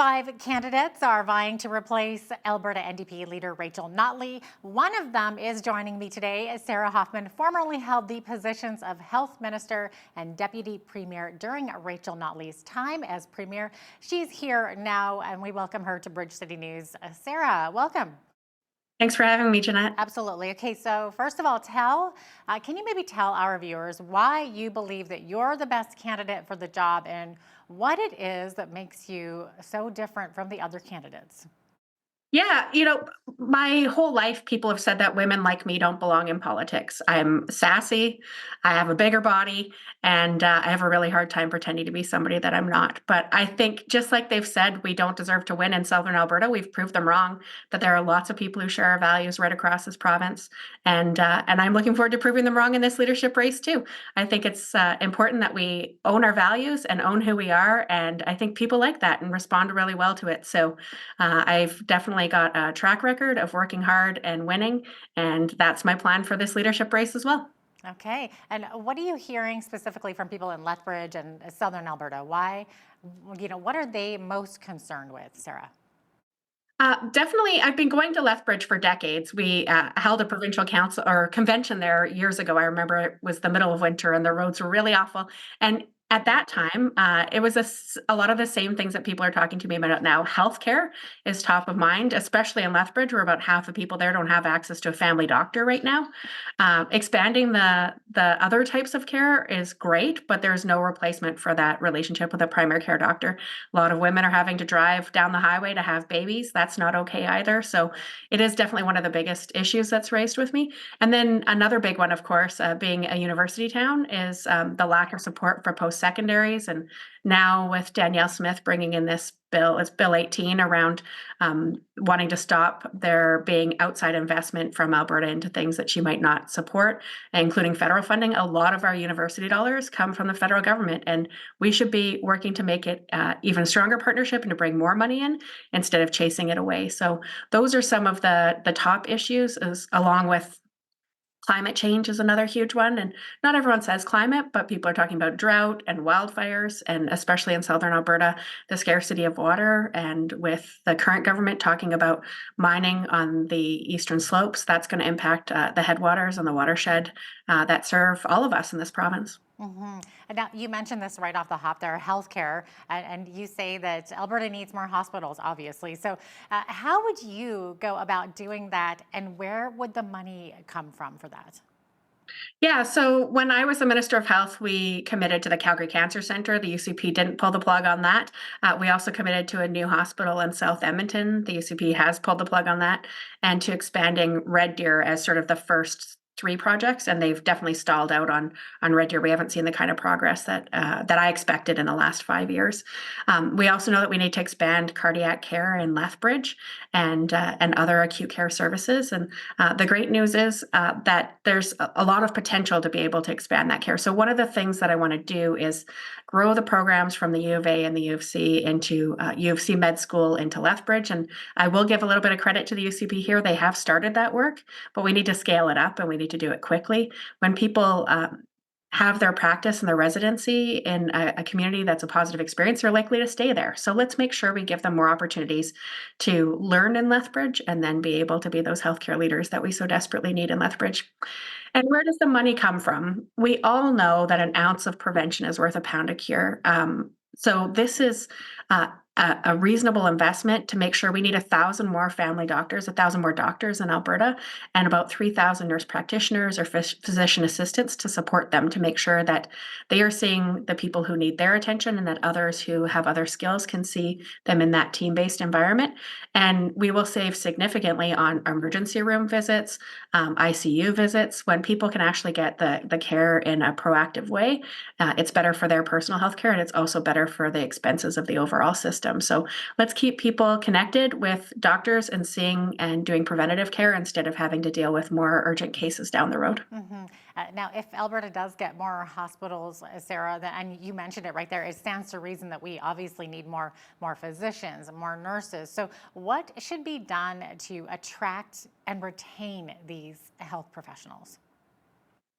5 candidates are vying to replace Alberta NDP leader Rachel Notley. One of them is joining me today. Sarah Hoffman formerly held the positions of Health Minister and Deputy Premier during Rachel Notley's time as Premier. She's here now, and we welcome her to Bridge City News. Sarah, welcome. Thanks for having me, Jeanette. Absolutely. Okay, so first of all, can you maybe tell our viewers why you believe that you're the best candidate for the job and what it is that makes you so different from the other candidates? Yeah, my whole life, people have said that women like me don't belong in politics. I'm sassy, I have a bigger body, and I have a really hard time pretending to be somebody that I'm not. But I think, just like they've said, we don't deserve to win in Southern Alberta, we've proved them wrong. That there are lots of people who share our values right across this province, and I'm looking forward to proving them wrong in this leadership race too. I think it's important that we own our values and own who we are, and I think people like that and respond really well to it. So I've definitely got a track record of working hard and winning, and that's my plan for this leadership race as well. Okay, and what are you hearing specifically from people in Lethbridge and Southern Alberta? Why, what are they most concerned with, Sarah? Definitely, I've been going to Lethbridge for decades. We held a provincial council or convention there years ago. I remember it was the middle of winter and the roads were really awful. And at that time, it was a lot of the same things that people are talking to me about now. Healthcare is top of mind, especially in Lethbridge, where about half the people there don't have access to a family doctor right now. Expanding the other types of care is great, but there's no replacement for that relationship with a primary care doctor. A lot of women are having to drive down the highway to have babies. That's not okay either. So it is definitely one of the biggest issues that's raised with me. And then another big one, of course, being a university town, is the lack of support for post secondaries. And now with Danielle Smith bringing in this bill, it's Bill 18, around wanting to stop there being outside investment from Alberta into things that she might not support, including federal funding. A lot of our university dollars come from the federal government, and we should be working to make it even stronger partnership and to bring more money in instead of chasing it away. So those are some of the top issues, along with climate change is another huge one. And not everyone says climate, but people are talking about drought and wildfires, and especially in Southern Alberta, the scarcity of water. And with the current government talking about mining on the eastern slopes, that's going to impact the headwaters and the watershed that serve all of us in this province. And now you mentioned this right off the hop there, healthcare, and you say that Alberta needs more hospitals, obviously. So how would you go about doing that, and where would the money come from for that? Yeah, so when I was the Minister of Health, we committed to the Calgary Cancer Centre. The UCP didn't pull the plug on that. We also committed to a new hospital in South Edmonton. The UCP has pulled the plug on that, and to expanding Red Deer as sort of the first three projects, and they've definitely stalled out on Red Deer. We haven't seen the kind of progress that I expected in the last 5 years. We also know that we need to expand cardiac care in Lethbridge and other acute care services. And the great news is that there's a lot of potential to be able to expand that care. So one of the things that I want to do is grow the programs from the U of A and the U of C into U of C Med School into Lethbridge. And I will give a little bit of credit to the UCP here. They have started that work, but we need to scale it up and we need to do it quickly. When people have their practice and their residency in a community that's a positive experience, they're likely to stay there. So let's make sure we give them more opportunities to learn in Lethbridge and then be able to be those healthcare leaders that we so desperately need in Lethbridge. And where does the money come from? We all know that an ounce of prevention is worth a pound of cure. So this is a reasonable investment to make sure. We need 1,000 more family doctors, 1,000 more doctors in Alberta, and about 3,000 nurse practitioners or physician assistants to support them, to make sure that they are seeing the people who need their attention and that others who have other skills can see them in that team-based environment. And we will save significantly on emergency room visits, ICU visits. When people can actually get the care in a proactive way, it's better for their personal health care, and it's also better for the expenses of the overall system. So let's keep people connected with doctors and seeing and doing preventative care instead of having to deal with more urgent cases down the road. Now, if Alberta does get more hospitals, Sarah, and you mentioned it right there, it stands to reason that we obviously need more physicians, more nurses. So what should be done to attract and retain these health professionals?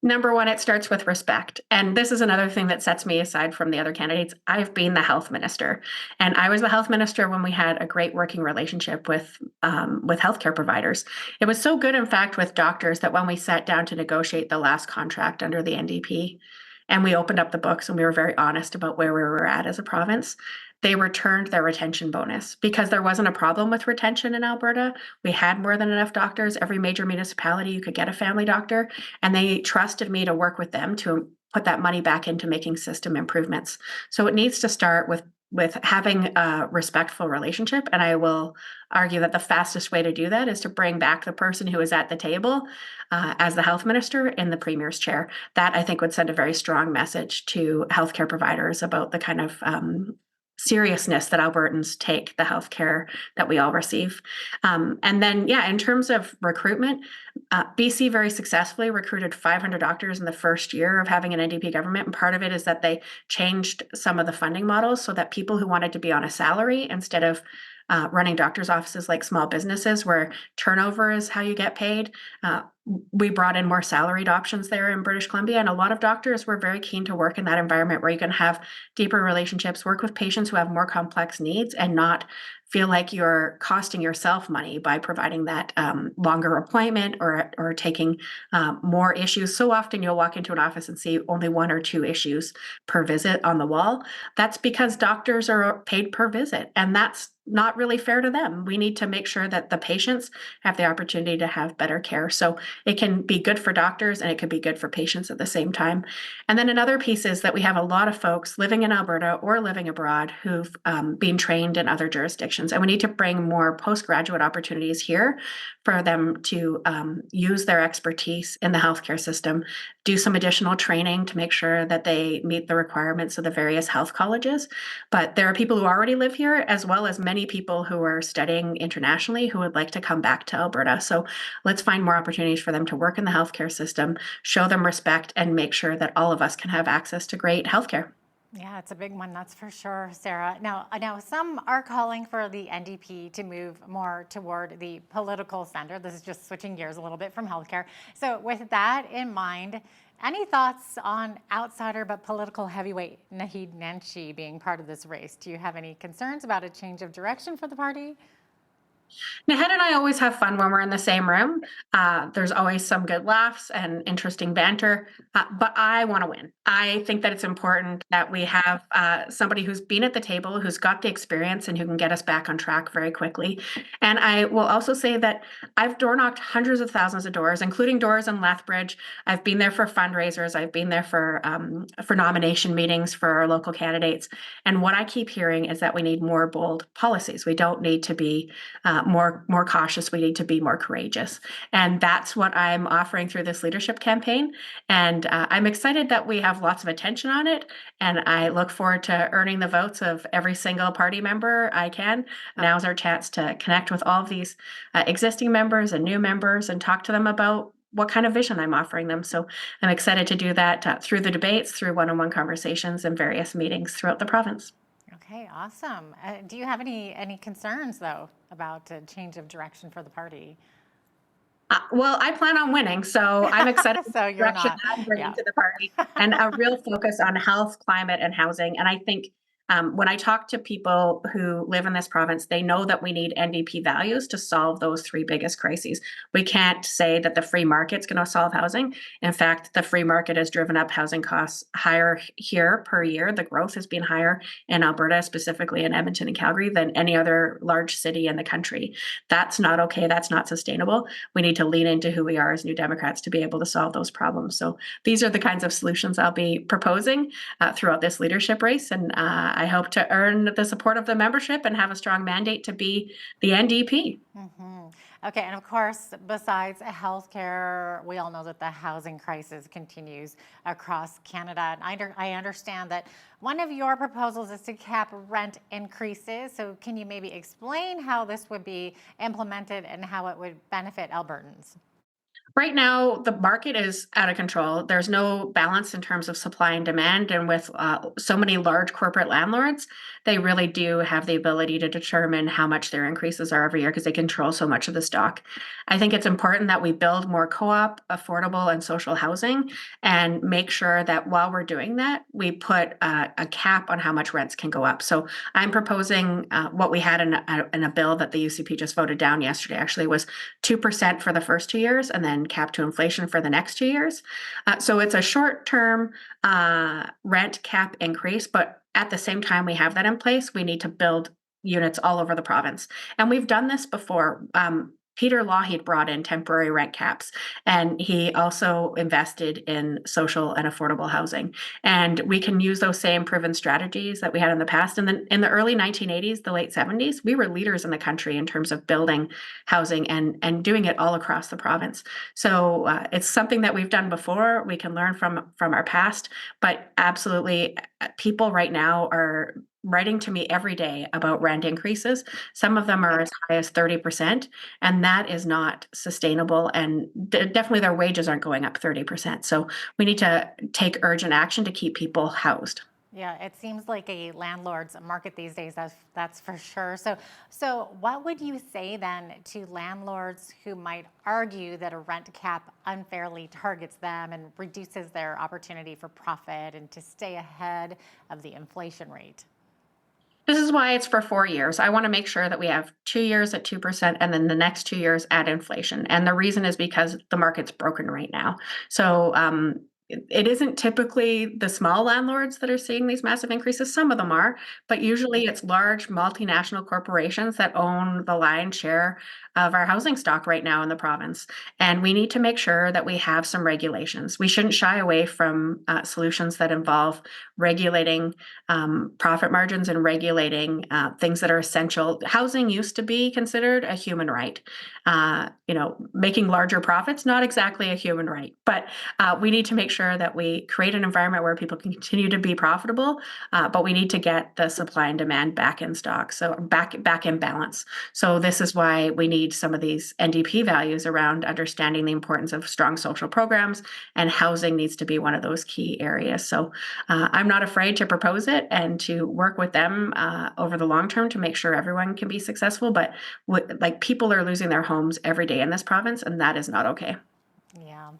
Number one, it starts with respect. And this is another thing that sets me aside from the other candidates. I've been the health minister, and I was the health minister when we had a great working relationship with healthcare providers. It was so good, in fact, with doctors that when we sat down to negotiate the last contract under the NDP, and we opened up the books and we were very honest about where we were at as a province, they returned their retention bonus because there wasn't a problem with retention in Alberta. We had more than enough doctors. Every major municipality, you could get a family doctor, and they trusted me to work with them to put that money back into making system improvements. So it needs to start with having a respectful relationship, and I will argue that the fastest way to do that is to bring back the person who is at the table as the health minister in the premier's chair. That, I think, would send a very strong message to healthcare providers about the kind of seriousness that Albertans take the healthcare that we all receive. And then, yeah, in terms of recruitment, BC very successfully recruited 500 doctors in the first year of having an NDP government. And part of it is that they changed some of the funding models so that people who wanted to be on a salary instead of running doctors' offices like small businesses where turnover is how you get paid. We brought in more salaried options there in British Columbia, and a lot of doctors were very keen to work in that environment where you can have deeper relationships, work with patients who have more complex needs, and not feel like you're costing yourself money by providing that longer appointment or taking more issues. So often you'll walk into an office and see only one or two issues per visit on the wall. That's because doctors are paid per visit, and that's not really fair to them. We need to make sure that the patients have the opportunity to have better care. So it can be good for doctors and it could be good for patients at the same time. And then another piece is that we have a lot of folks living in Alberta or living abroad who've been trained in other jurisdictions. And we need to bring more postgraduate opportunities here for them to use their expertise in the healthcare system, do some additional training to make sure that they meet the requirements of the various health colleges. But there are people who already live here, as well as many people who are studying internationally who would like to come back to Alberta. So let's find more opportunities for them to work in the healthcare system, show them respect, and make sure that all of us can have access to great healthcare. Yeah, it's a big one, that's for sure, Sarah. Now, I know some are calling for the NDP to move more toward the political center. This is just switching gears a little bit from healthcare. So, with that in mind, any thoughts on outsider but political heavyweight Naheed Nenshi being part of this race? Do you have any concerns about a change of direction for the party? Nahead and I always have fun when we're in the same room. There's always some good laughs and interesting banter, but I want to win. I think that it's important that we have somebody who's been at the table, who's got the experience, and who can get us back on track very quickly. And I will also say that I've door knocked hundreds of thousands of doors, including doors in Lethbridge. I've been there for fundraisers. I've been there for nomination meetings for our local candidates. And what I keep hearing is that we need more bold policies. We don't need to be more cautious. We need to be more courageous, and that's what I'm offering through this leadership campaign. And I'm excited that we have lots of attention on it, and I look forward to earning the votes of every single party member I can. Now's our chance to connect with all of these existing members and new members and talk to them about what kind of vision I'm offering them. So I'm excited to do that through the debates, through one-on-one conversations, and various meetings throughout the province. Okay, awesome. Do you have any concerns though about a change of direction for the party? Well, I plan on winning, so I'm excited about So the you're direction not, I'm bringing yeah. to the party, and a real focus on health, climate, and housing. And I think when I talk to people who live in this province, they know that we need NDP values to solve those three biggest crises. We can't say that the free market's going to solve housing. In fact, the free market has driven up housing costs higher here per year. The growth has been higher in Alberta, specifically in Edmonton and Calgary, than any other large city in the country. That's not okay. That's not sustainable. We need to lean into who we are as New Democrats to be able to solve those problems. So these are the kinds of solutions I'll be proposing throughout this leadership race. And I hope to earn the support of the membership and have a strong mandate to be the NDP. Okay, and of course, besides healthcare, we all know that the housing crisis continues across Canada. And I understand that one of your proposals is to cap rent increases. So, can you maybe explain how this would be implemented and how it would benefit Albertans? Right now, the market is out of control. There's no balance in terms of supply and demand. And with so many large corporate landlords, they really do have the ability to determine how much their increases are every year because they control so much of the stock. I think it's important that we build more co-op, affordable, and social housing and make sure that while we're doing that, we put a cap on how much rents can go up. So I'm proposing what we had in a bill that the UCP just voted down yesterday, actually, was 2% for the first 2 years and then cap to inflation for the next 2 years. So it's a short-term rent cap increase, but at the same time we have that in place, we need to build units all over the province. And we've done this before. Peter Lougheed brought in temporary rent caps, and he also invested in social and affordable housing. And we can use those same proven strategies that we had in the past. And then in the early 1980s, the late 70s, we were leaders in the country in terms of building housing and doing it all across the province. So it's something that we've done before. We can learn from our past, but absolutely, people right now are writing to me every day about rent increases. Some of them are as high as 30%, and that is not sustainable. And definitely their wages aren't going up 30%. So we need to take urgent action to keep people housed. Yeah, it seems like a landlord's market these days, that's for sure. So what would you say then to landlords who might argue that a rent cap unfairly targets them and reduces their opportunity for profit and to stay ahead of the inflation rate? This is why it's for 4 years. I want to make sure that we have 2 years at 2% and then the next 2 years at inflation. And the reason is because the market's broken right now. So it isn't typically the small landlords that are seeing these massive increases. Some of them are, but usually it's large multinational corporations that own the lion's share of our housing stock right now in the province. And we need to make sure that we have some regulations. We shouldn't shy away from solutions that involve regulating profit margins and regulating things that are essential. Housing used to be considered a human right. Making larger profits, not exactly a human right, but we need to make sure that we create an environment where people can continue to be profitable, but we need to get the supply and demand back in stock, so back in balance. So this is why we need some of these NDP values around understanding the importance of strong social programs, and housing needs to be one of those key areas. So I'm not afraid to propose it and to work with them over the long term to make sure everyone can be successful. But people are losing their homes every day in this province, and that is not okay. Yeah.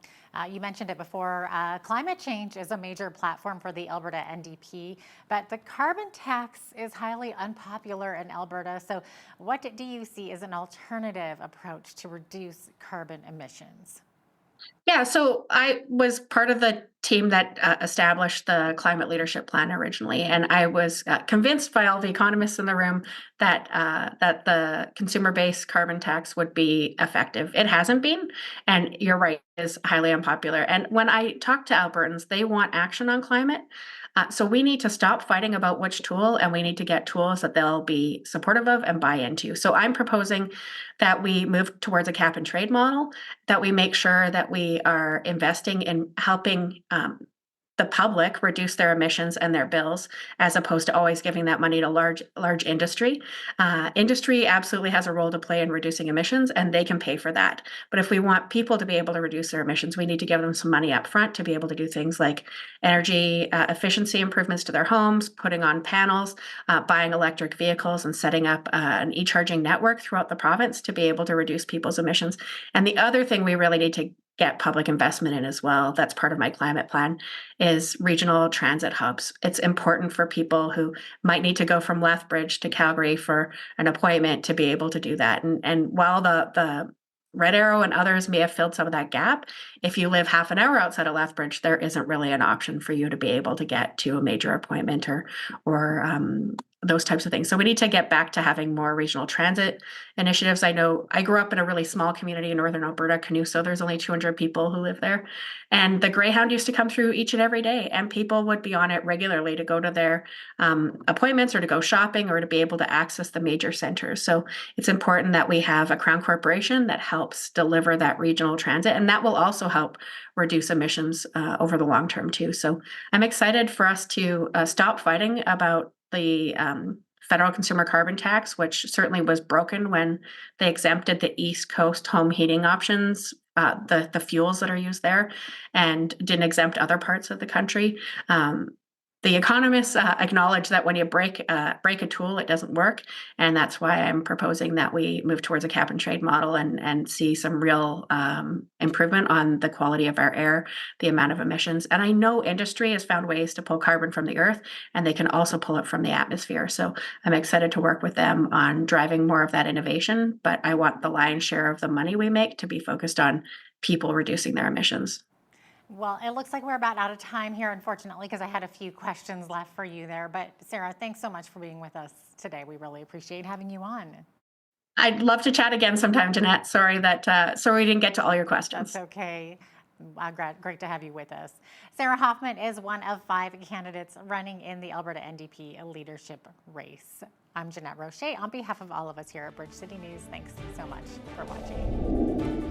You mentioned it before. Climate change is a major platform for the Alberta NDP, but the carbon tax is highly unpopular in Alberta. So, what do you see as an alternative approach to reduce carbon emissions? Yeah, so I was part of the team that established the climate leadership plan originally, and I was convinced by all the economists in the room that the consumer-based carbon tax would be effective. It hasn't been, and you're right, it is highly unpopular. And when I talk to Albertans, they want action on climate. So we need to stop fighting about which tool, and we need to get tools that they'll be supportive of and buy into. So I'm proposing that we move towards a cap and trade model, that we make sure that we are investing in helping the public reduce their emissions and their bills, as opposed to always giving that money to large industry. Industry absolutely has a role to play in reducing emissions, and they can pay for that. But if we want people to be able to reduce their emissions, we need to give them some money up front to be able to do things like energy efficiency improvements to their homes, putting on panels, buying electric vehicles, and setting up an e-charging network throughout the province to be able to reduce people's emissions. And the other thing we really need to get public investment in as well, that's part of my climate plan, is regional transit hubs. It's important for people who might need to go from Lethbridge to Calgary for an appointment to be able to do that. And while the Red Arrow and others may have filled some of that gap, if you live half an hour outside of Lethbridge, there isn't really an option for you to be able to get to a major appointment or those types of things. So we need to get back to having more regional transit initiatives. I know I grew up in a really small community in northern Alberta, Canuso. There's only 200 people who live there. And the Greyhound used to come through each and every day, and people would be on it regularly to go to their appointments or to go shopping or to be able to access the major centers. So it's important that we have a Crown corporation that helps deliver that regional transit, and that will also help reduce emissions over the long term too. So I'm excited for us to stop fighting about the federal consumer carbon tax, which certainly was broken when they exempted the East Coast home heating options the fuels that are used there, and didn't exempt other parts of the country. The economists acknowledge that when you break a tool, it doesn't work, and that's why I'm proposing that we move towards a cap and trade model and see some real improvement on the quality of our air, the amount of emissions. And I know industry has found ways to pull carbon from the earth, and they can also pull it from the atmosphere. So I'm excited to work with them on driving more of that innovation, but I want the lion's share of the money we make to be focused on people reducing their emissions. Well, it looks like we're about out of time here, unfortunately, because I had a few questions left for you there. But Sarah, thanks so much for being with us today. We really appreciate having you on. I'd love to chat again sometime, Jeanette. Sorry we didn't get to all your questions. That's okay. Great to have you with us. Sarah Hoffman is one of 5 candidates running in the Alberta NDP leadership race. I'm Jeanette Roche. On behalf of all of us here at Bridge City News, thanks so much for watching.